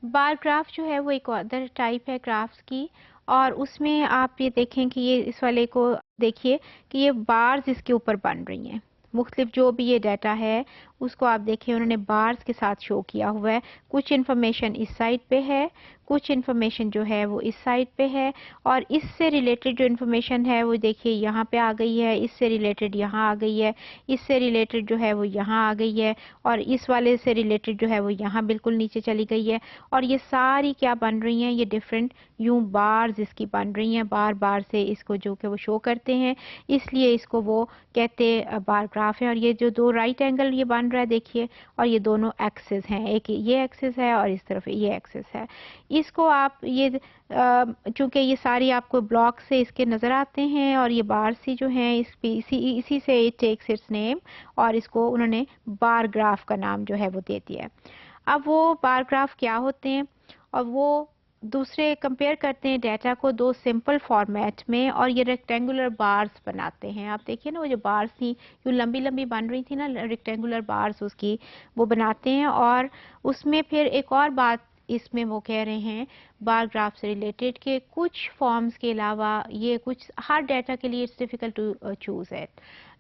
Bar graph जो है वो एक अदर टाइप है ग्राफ्स की, और उसमें आप ये देखें कि ये इस वाले को देखिए कि ये बार्स इसके ऊपर बन रही हैं। मुख्तलिफ जो भी ये डाटा है उसको आप देखें उन्होंने बार्स के साथ शो किया हुआ है। कुछ इन्फॉर्मेशन इस साइड पे है, कुछ इन्फॉर्मेशन जो है वो इस साइड पे है, और इससे रिलेटेड जो इन्फॉर्मेशन है वो देखिए यहाँ पे आ गई है, इससे रिलेटेड यहाँ आ गई है, इससे रिलेटेड जो है वो यहाँ आ गई है, और इस वाले से रिलेटेड जो है वो यहाँ बिल्कुल नीचे चली गई है। और ये सारी क्या बन रही हैं, ये डिफरेंट यूं बार्स इसकी बन रही हैं, बार बार से इसको जो कि वो शो करते हैं, इसलिए इसको वो कहते बार ग्राफ है। और ये जो दो राइट एंगल ये बन रहा है देखिए, और ये दोनों एक्सिस हैं, एक ये एक्सिस है और इस तरफ ये एक्सिस है। इसको आप ये चूंकि ये सारी आपको ब्लॉक से इसके नज़र आते हैं, और ये बार सी जो हैं इसी से इट टेक्स इट्स नेम, और इसको उन्होंने बार ग्राफ का नाम जो है वो दे दिया है। अब वो बार ग्राफ क्या होते हैं, और वो दूसरे कंपेयर करते हैं डाटा को दो सिंपल फॉर्मेट में, और ये रेक्टेंगुलर बार्स बनाते हैं। आप देखिए ना वो जो बार्स थी जो लंबी लंबी बन रही थी ना, रेक्टेंगुलर बार्स उसकी वो बनाते हैं। और उसमें फिर एक और बात इसमें वो कह रहे हैं बार ग्राफ से रिलेटेड के कुछ फॉर्म्स के अलावा ये कुछ हर डाटा के लिए it's difficult to choose it,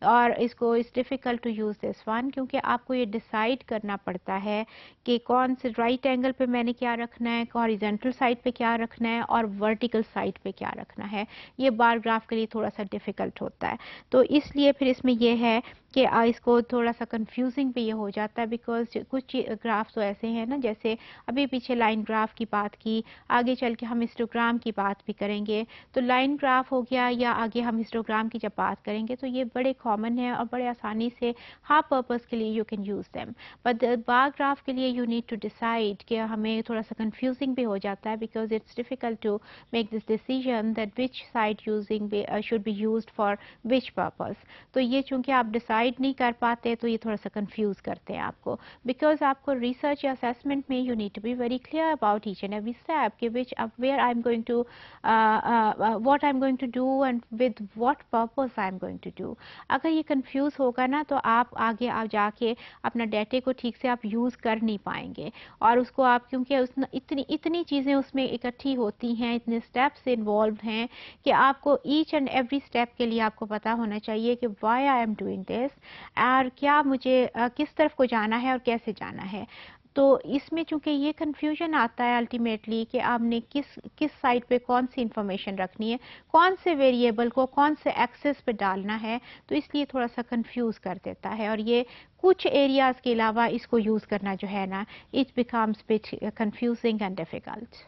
और इसको it's difficult to use this one, क्योंकि आपको ये डिसाइड करना पड़ता है कि कौन से राइट एंगल पे मैंने क्या रखना है, हॉरिजॉन्टल साइड पे क्या रखना है, और वर्टिकल साइड पे क्या रखना है। ये बार ग्राफ के लिए थोड़ा सा डिफ़िकल्ट होता है, तो इसलिए फिर इसमें ये है कि इसको थोड़ा सा कंफ्यूजिंग भी ये हो जाता है, बिकॉज कुछ ग्राफ तो ऐसे हैं ना, जैसे अभी पीछे लाइन ग्राफ की बात की, आगे चल के हम हिस्टोग्राम की बात भी करेंगे, तो लाइन ग्राफ हो गया या आगे हम हिस्टोग्राम की जब बात करेंगे तो ये बड़े कॉमन है और बड़े आसानी से हर पर्पस के लिए you can use them. But bar graph के लिए यू नीड टू डिसाइड कि हमें थोड़ा सा कंफ्यूजिंग भी हो जाता है, because it's difficult to make this decision that which side using should be used for which purpose. तो ये चूंकि आप डिसाइड नहीं कर पाते तो ये थोड़ा सा कंफ्यूज करते हैं आपको, बिकॉज आपको रिसर्च या असेसमेंट में you need to be very clear about each and every step कि which where I am going to what I am going to do and with what purpose I am going to do. अगर ये confuse होगा ना तो आप आगे आप जाके अपना डेटे को ठीक से आप यूज़ कर नहीं पाएंगे, और उसको आप क्योंकि उस इतनी इतनी चीज़ें उसमें इकट्ठी होती हैं, इतने स्टेप्स इन्वॉल्व हैं कि आपको ईच एंड एवरी स्टेप के लिए आपको पता होना चाहिए कि why I am doing this, और क्या मुझे किस तरफ को जाना है और कैसे जाना है। तो इसमें चूंकि ये कंफ्यूजन आता है अल्टीमेटली कि आपने किस किस साइड पे कौन सी इंफॉर्मेशन रखनी है, कौन से वेरिएबल को कौन से एक्सेस पे डालना है, तो इसलिए थोड़ा सा कंफ्यूज कर देता है। और ये कुछ एरियाज के अलावा इसको यूज़ करना जो है ना, it becomes bit confusing and difficult.